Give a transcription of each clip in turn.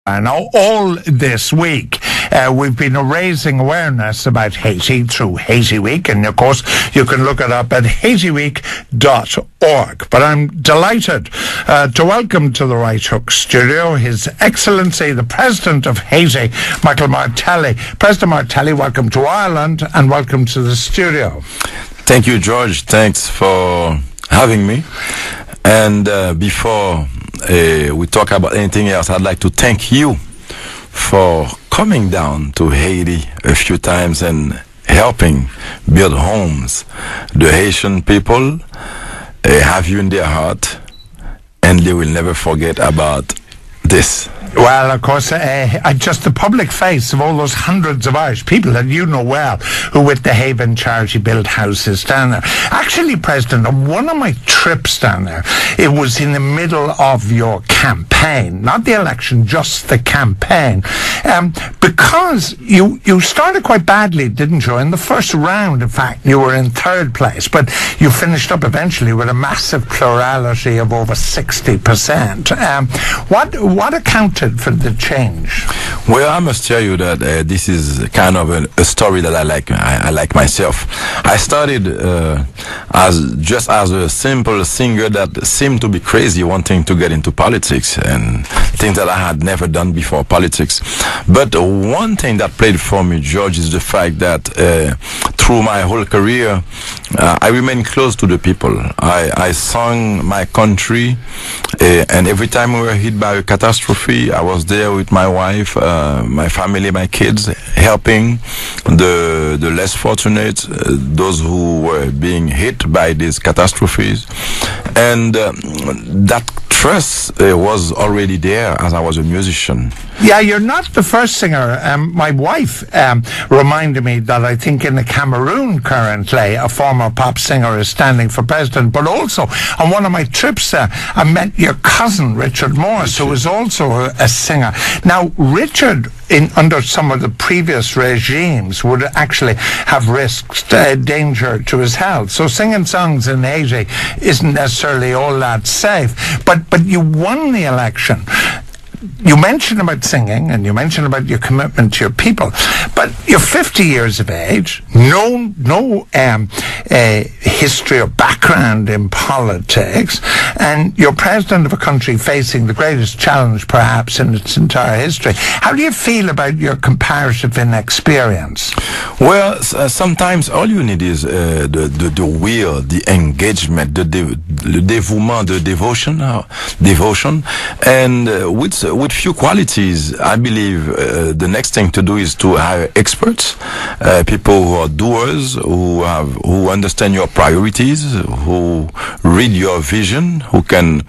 Now, all this week, we've been raising awareness about Haiti through Haiti Week, and of course, you can look it up at haitiweek.org. But I'm delighted to welcome to the Right Hook studio His Excellency, the President of Haiti, Michel Martelly. President Martelly, welcome to Ireland and welcome to the studio. Thank you, George. Thanks for having me. And before we talk about anything else, I'd like to thank you for coming down to Haiti a few times and helping build homes. The Haitian people have you in their heart, and they will never forget about this. Well, of course, just the public face of all those hundreds of Irish people that you know well, who with the Haven charity built houses down there. Actually, President, on one of my trips down there, it was in the middle of your campaign, not the election, just the campaign, because you started quite badly, didn't you? In the first round, in fact, you were in third place, but you finished up eventually with a massive plurality of over 60%. What accounted for the change? Well, I must tell you that this is kind of a story that I like myself. I started as a simple singer that seemed to be crazy, wanting to get into politics and things that I had never done before politics. But one thing that played for me, George, is the fact that through my whole career, I remained close to the people. I sang my country, and every time we were hit by a catastrophe, I was there with my wife, my family, my kids, helping the less fortunate, those who were being hit by these catastrophes. And that trust was already there as I was a musician. Yeah, you're not the first singer. My wife reminded me that I think in the Cameroon currently, a former pop singer is standing for president. But also, on one of my trips there, I met your cousin, Richard Morris, who was also a singer. Now, Richard, under some of the previous regimes, would actually have risked danger to his health. So singing songs in Haiti isn't necessarily all that safe. But you won the election. You mentioned about singing, and you mentioned about your commitment to your people, but you're 50 years of age, no history or background in politics, and you're president of a country facing the greatest challenge perhaps in its entire history. How do you feel about your comparative inexperience? Well, sometimes all you need is the will, the engagement, the dévouement, the devotion, and with few qualities, I believe the next thing to do is to hire experts, people who are doers, who understand your priorities, who read your vision, who can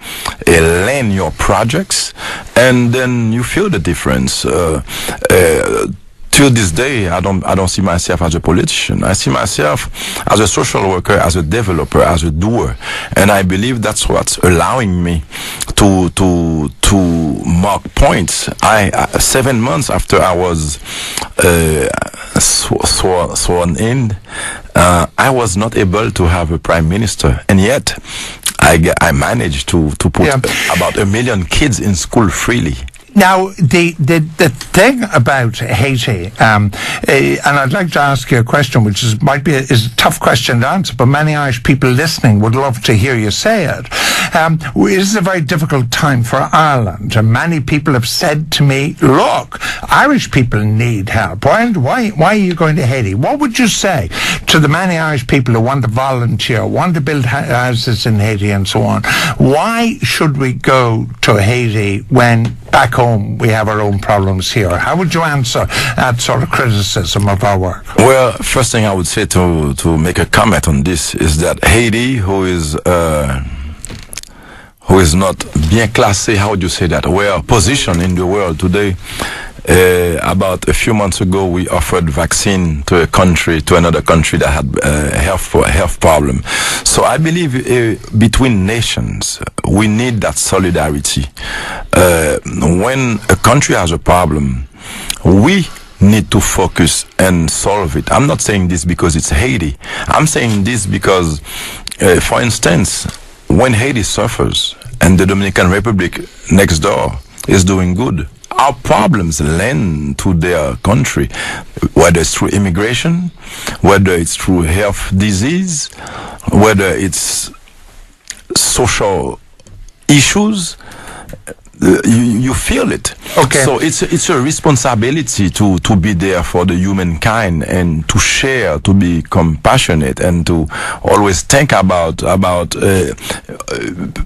learn your projects, and then you feel the difference. Till this day, I don't see myself as a politician. I see myself as a social worker, as a developer, as a doer, and I believe that's what's allowing me to mark points. 7 months after I was sworn in, I was not able to have a prime minister, and yet I managed to put about 1 million kids in school freely. Now, the thing about Haiti, and I'd like to ask you a question which might be a tough question to answer, but many Irish people listening would love to hear you say it. This is a very difficult time for Ireland, and many people have said to me, look, Irish people need help. Why are you going to Haiti? What would you say to the many Irish people who want to volunteer, want to build houses in Haiti and so on? Why should we go to Haiti when back home we have our own problems here? How would you answer that sort of criticism of our work? Well, first thing I would say to make a comment on this is that Haiti, who is not bien classé, how would you say that? Well, positioned in the world today. About a few months ago, we offered vaccine to another country that had health problem. So I believe between nations, we need that solidarity. When a country has a problem, we need to focus and solve it. I'm not saying this because it's Haiti. I'm saying this because, for instance, when Haiti suffers and the Dominican Republic next door is doing good, our problems lend to their country, whether it's through immigration, whether it's through health disease, whether it's social issues. You feel it. Okay. So it's a responsibility to be there for the humankind and to share, to be compassionate, and to always think about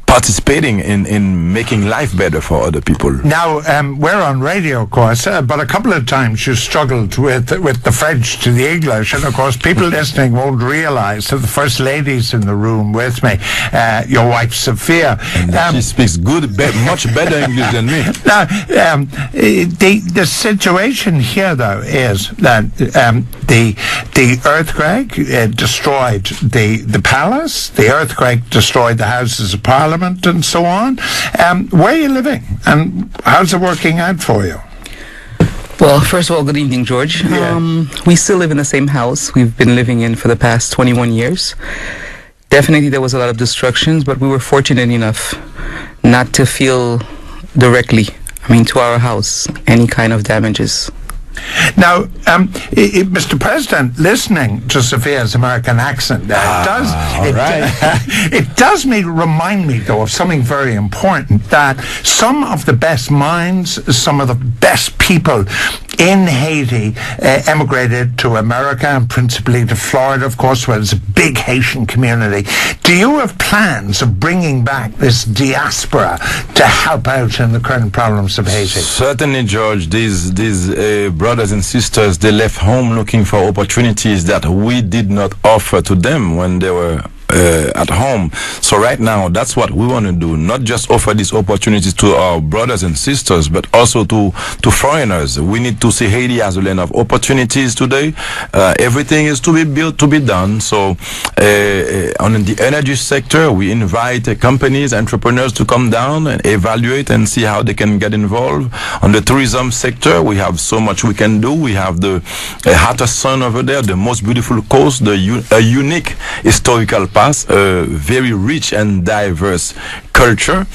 participating in making life better for other people. Now, we're on radio, of course, but a couple of times you struggled with the French to the English, and of course people listening won't realize that the first lady's in the room with me, your wife Sofia. She speaks much better English than me. Now, the situation here, though, is that the earthquake destroyed the palace. The earthquake destroyed the Houses of Parliament, and so on. Where are you living, and how's it working out for you? Well, first of all, good evening, George. Yeah. We still live in the same house we've been living in for the past 21 years. Definitely, there was a lot of destructions, but we were fortunate enough not to feel directly, to our house, any kind of damages. Now, Mr. President, listening to Sophia's American accent, it does remind me, though, of something very important, that some of the best minds, some of the best people in Haiti emigrated to America, and principally to Florida, of course, where there's a big Haitian community. Do you have plans of bringing back this diaspora to help out in the current problems of Haiti? Certainly, George. These brothers and sisters, they left home looking for opportunities that we did not offer to them when they were at home. So right now, that's what we want to do. Not just offer these opportunities to our brothers and sisters, but also to foreigners. We need to see Haiti as a land of opportunities today. Everything is to be built, to be done. So on the energy sector, we invite companies, entrepreneurs to come down and evaluate and see how they can get involved. On the tourism sector, we have so much we can do. We have the Hatterson over there, the most beautiful coast, a unique historical past, a very rich and diverse culture.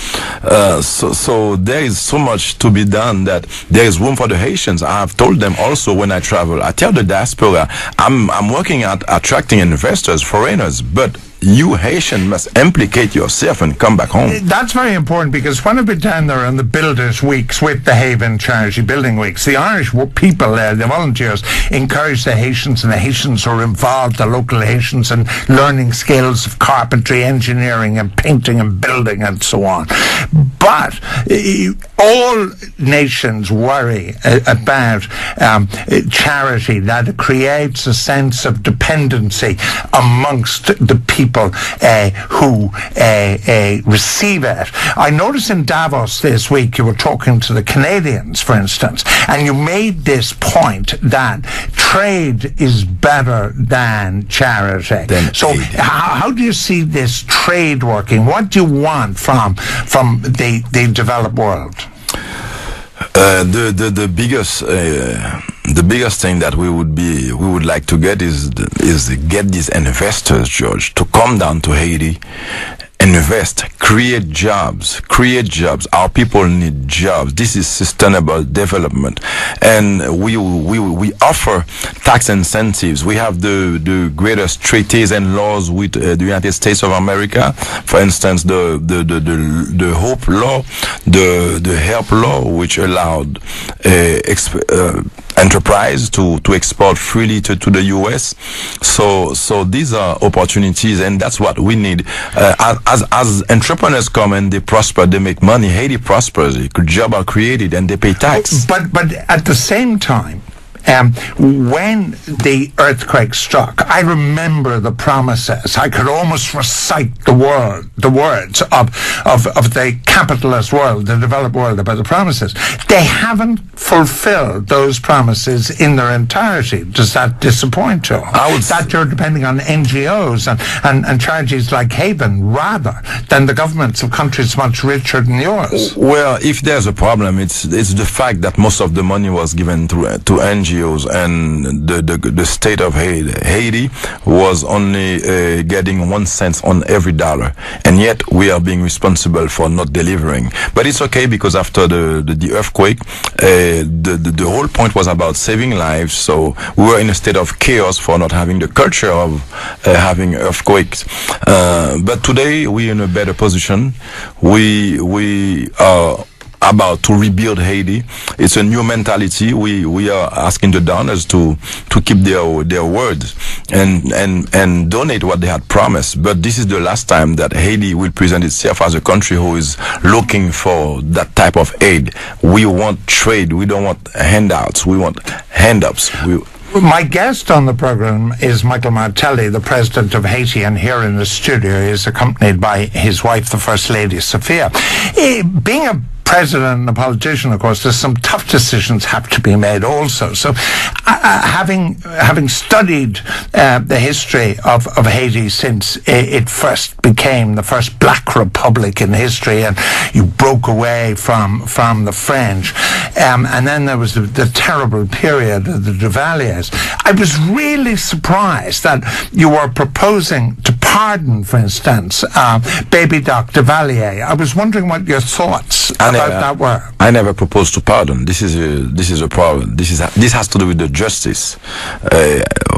So there is so much to be done that there is room for the Haitians. I have told them also when I travel, I tell the diaspora, I'm working at attracting investors, foreigners, but you Haitian must implicate yourself and come back home. That's very important, because when I've been down there on the Builders Weeks with the Haven Charity Building Weeks, the Irish people there, the volunteers, encourage the Haitians, and the Haitians are involved, the local Haitians, in learning skills of carpentry, engineering, and painting and building and so on. But all nations worry about charity, that it creates a sense of dependency amongst the people who receive it. I noticed in Davos this week you were talking to the Canadians, for instance, and you made this point that trade is better than charity. So how do you see this trade working? What do you want from the developed world? The biggest thing that we would like to get is get these investors, George, to come down to Haiti, invest, create jobs. Our people need jobs. This is sustainable development, and we offer tax incentives. We have the greatest treaties and laws with the United States of America. For instance, the HOPE law, the HELP law, which allowed enterprise to export freely to the U.S. So these are opportunities, and that's what we need. As entrepreneurs come and they prosper, they make money. Haiti prospers. Jobs are created and they pay tax. But at the same time, when the earthquake struck, I remember the promises. I could almost recite the words of the capitalist world, the developed world, about the promises. They haven't fulfilled those promises in their entirety. Does that disappoint you? That you're depending on NGOs and charities like Haven rather than the governments of countries much richer than yours? Well, if there's a problem, it's the fact that most of the money was given to NGOs NGOs, and the state of Haiti was only getting 1 cent on every dollar, and yet we are being responsible for not delivering. But it's okay, because after the earthquake, the whole point was about saving lives. So we were in a state of chaos for not having the culture of having earthquakes. But today we're in a better position. We are about to rebuild Haiti. It's a new mentality. We are asking the donors to keep their words and donate what they had promised. But this is the last time that Haiti will present itself as a country who is looking for that type of aid. We want trade. We don't want handouts. We want hand-ups. My guest on the program is Michel Martelly, the president of Haiti, and here in the studio he is accompanied by his wife, the First Lady, Sofia. Being a president and a politician, of course, there's some tough decisions have to be made also. So having studied the history of Haiti since it first became the first black republic in history, and you broke away from the French, and then there was the terrible period of the Duvaliers, I was really surprised that you were proposing to pardon, for instance, Baby Doc Duvalier. I was wondering what your thoughts about that were. I never proposed to pardon. This is a problem. This has to do with the justice.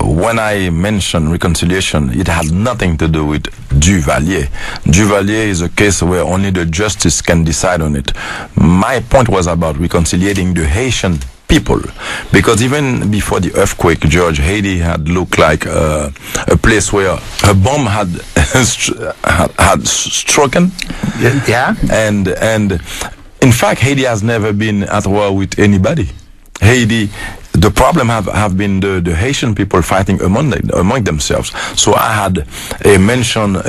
When I mention reconciliation, it has nothing to do with Duvalier. Duvalier is a case where only the justice can decide on it. My point was about reconciliating the Haitian people, because even before the earthquake, George, Haiti had looked like a place where a bomb had stricken. Yeah. And in fact, Haiti has never been at war with anybody. Haiti, the problem have been the Haitian people fighting among themselves. So I had mentioned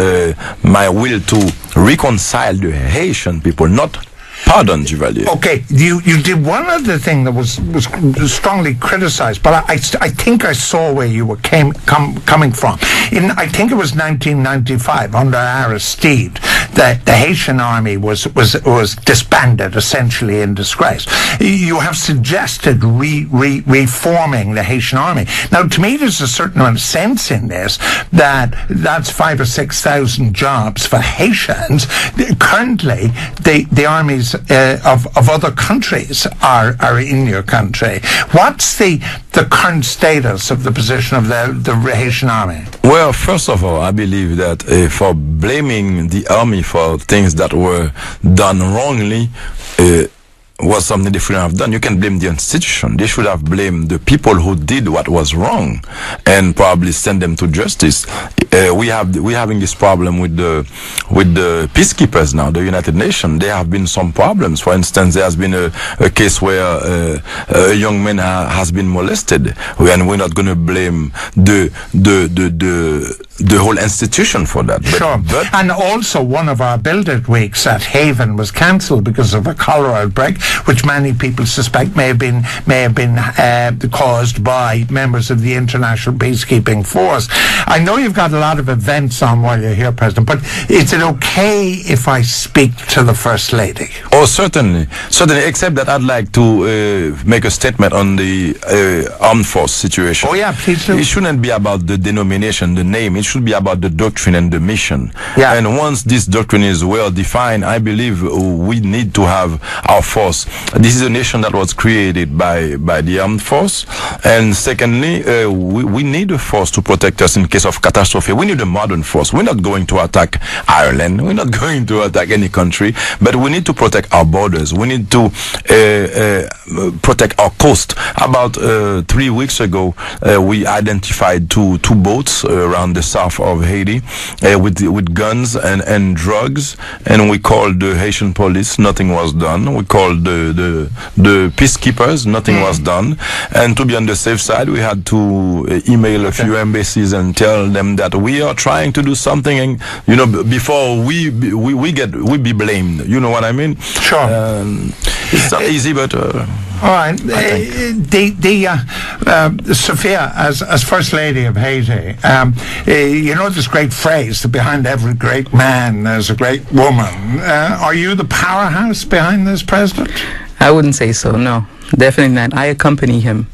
my will to reconcile the Haitian people, not pardon Duvalier. Okay, you did one other thing that was strongly criticized, but I think I saw where you were coming from. I think it was 1995 under Aristide that the Haitian army was disbanded, essentially in disgrace. You have suggested reforming the Haitian army. Now, to me, there's a certain amount of sense in this that's 5,000 or 6,000 jobs for Haitians. Currently, the armies of other countries are in your country. What's the current status of the position of the Haitian army? Well, first of all, I believe that for blaming the army for things that were done wrongly was something they shouldn't have done. You can blame the institution. They should have blamed the people who did what was wrong and probably send them to justice. We're having this problem with the peacekeepers now, the United Nations. There have been some problems. For instance, there has been a case where a young man has been molested, and we're not going to blame the whole institution for that. But and also one of our Build It weeks at Haven was cancelled because of a cholera outbreak, which many people suspect may have been caused by members of the international peacekeeping force. I know you've got a lot of events on while you're here, President, but is it okay if I speak to the First Lady? Oh, certainly, except that I'd like to make a statement on the armed force situation. Oh yeah, please do. It shouldn't be about the denomination, the name. It should be about the doctrine and the mission. Yeah. And once this doctrine is well defined, I believe we need to have our force. This is a nation that was created by the armed force, and secondly, we need a force to protect us in case of catastrophe. We need a modern force. We're not going to attack Ireland. We're not going to attack any country, but we need to protect our borders. We need to protect our coast. About 3 weeks ago, we identified two boats around the south of Haiti with guns and drugs, and we called the Haitian police. Nothing was done. We called the peacekeepers. Nothing was done. And to be on the safe side, we had to email a few embassies and tell them that we are trying to do something, and before we be blamed. You know what I mean? Sure. It's not easy, but all right. Sofia, as First Lady of Haiti, this great phrase that behind every great man there's a great woman. Are you the powerhouse behind this, President? I wouldn't say so, no. Definitely not. I accompany him.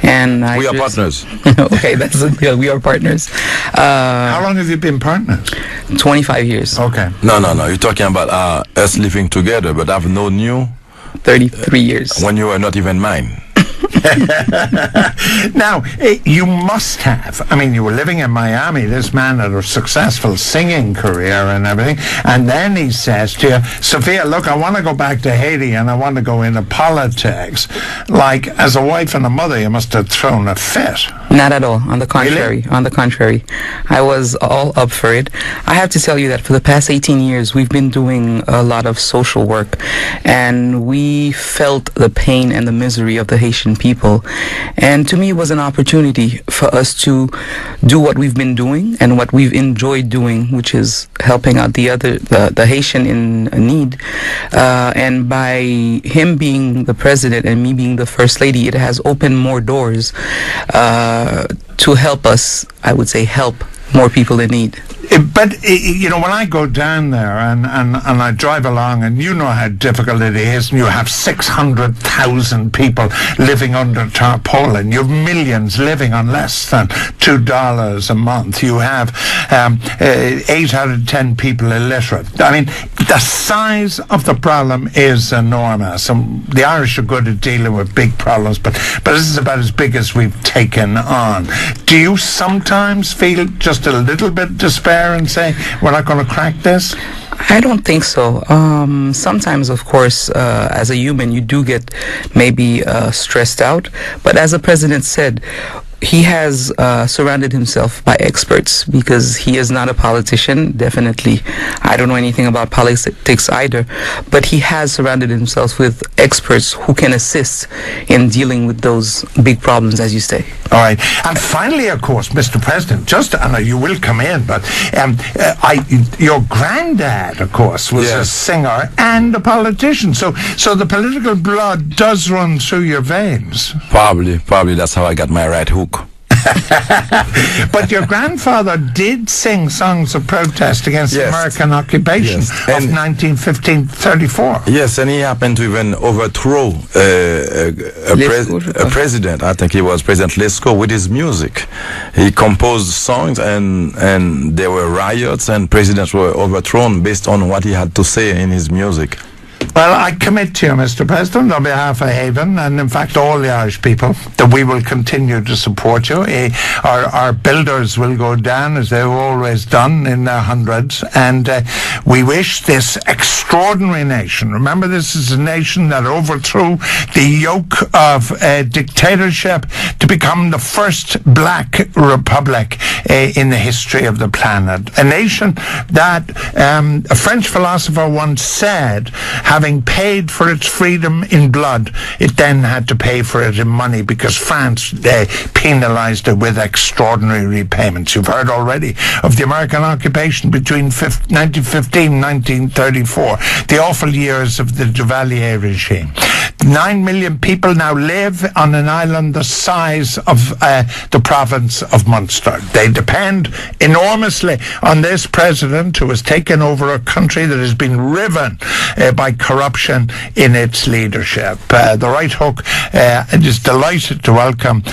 And we are partners. Okay, that's a deal. We are partners. How long have you been partners? 25 years. Okay. No. You're talking about us living together, but I've known you 33 years. when you were not even mine. Now, you must have. I mean, you were living in Miami. This man had a successful singing career and everything. And then he says to you, Sofia, look, I want to go back to Haiti and I want to go into politics. Like, as a wife and a mother, you must have thrown a fit. Not at all. On the contrary. Really? On the contrary. I was all up for it. I have to tell you that for the past 18 years, we've been doing a lot of social work. And we felt the pain and the misery of the Haitian people. And to me, it was an opportunity for us to do what we've been doing and what we've enjoyed doing, which is helping out the Haitian in need. And by him being the president and me being the first lady, it has opened more doors to help us, I would say, help more people in need. But, you know, when I go down there and I drive along, and you know how difficult it is, and you have 600,000 people living under tarpaulin, you have millions living on less than $2 a month, you have 8 out of 10 people illiterate. I mean, the size of the problem is enormous, and the Irish are good at dealing with big problems, but this is about as big as we've taken on. Do you sometimes feel just a little bit despair and say, we're not going to crack this? I don't think so. Sometimes, of course, as a human, you do get maybe stressed out. But as the president said, he has surrounded himself by experts because he is not a politician. Definitely, I don't know anything about politics either. But he has surrounded himself with experts who can assist in dealing with those big problems, as you say. All right. And finally, of course, Mr. President, just, I know you will come in, but your granddad, of course, was a singer and a politician. So the political blood does run through your veins. Probably that's how I got my right hook. But your grandfather did sing songs of protest against American occupation of 1934. Yes, and he happened to even overthrow a president. I think he was President Lescaut with his music. He composed songs, and there were riots, and presidents were overthrown based on what he had to say in his music. Well, I commit to you, Mr. President, on behalf of Haven, and in fact all the Irish people, that we will continue to support you. Our builders will go down, as they've always done, in their hundreds, and we wish this extraordinary nation, remember this is a nation that overthrew the yoke of dictatorship to become the first black republic in the history of the planet. A nation that a French philosopher once said, having paid for its freedom in blood, it then had to pay for it in money, because France penalized it with extraordinary repayments. You've heard already of the American occupation between 1915 and 1934, the awful years of the Duvalier regime. 9 million people now live on an island the size of the province of Munster. They depend enormously on this president who has taken over a country that has been riven by corruption in its leadership. The Right Hook is delighted to welcome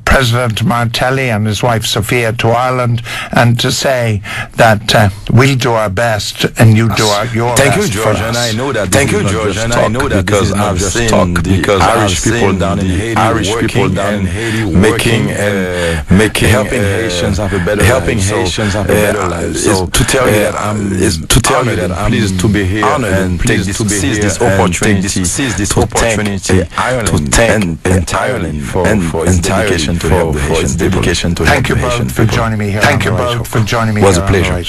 President Martelly and his wife Sofia to Ireland, and to say that we'll do our best and you do your Thank best. You, George, and I know that. Thank you, George, and I know that because I've seen the Irish people down in Haiti, making helping Haitians have a better life. So to tell you that I'm pleased to be here and seize this opportunity to thank Ireland for its dedication to help the Haitians. Thank you both for joining me here. Thank you both for joining me. It was a pleasure.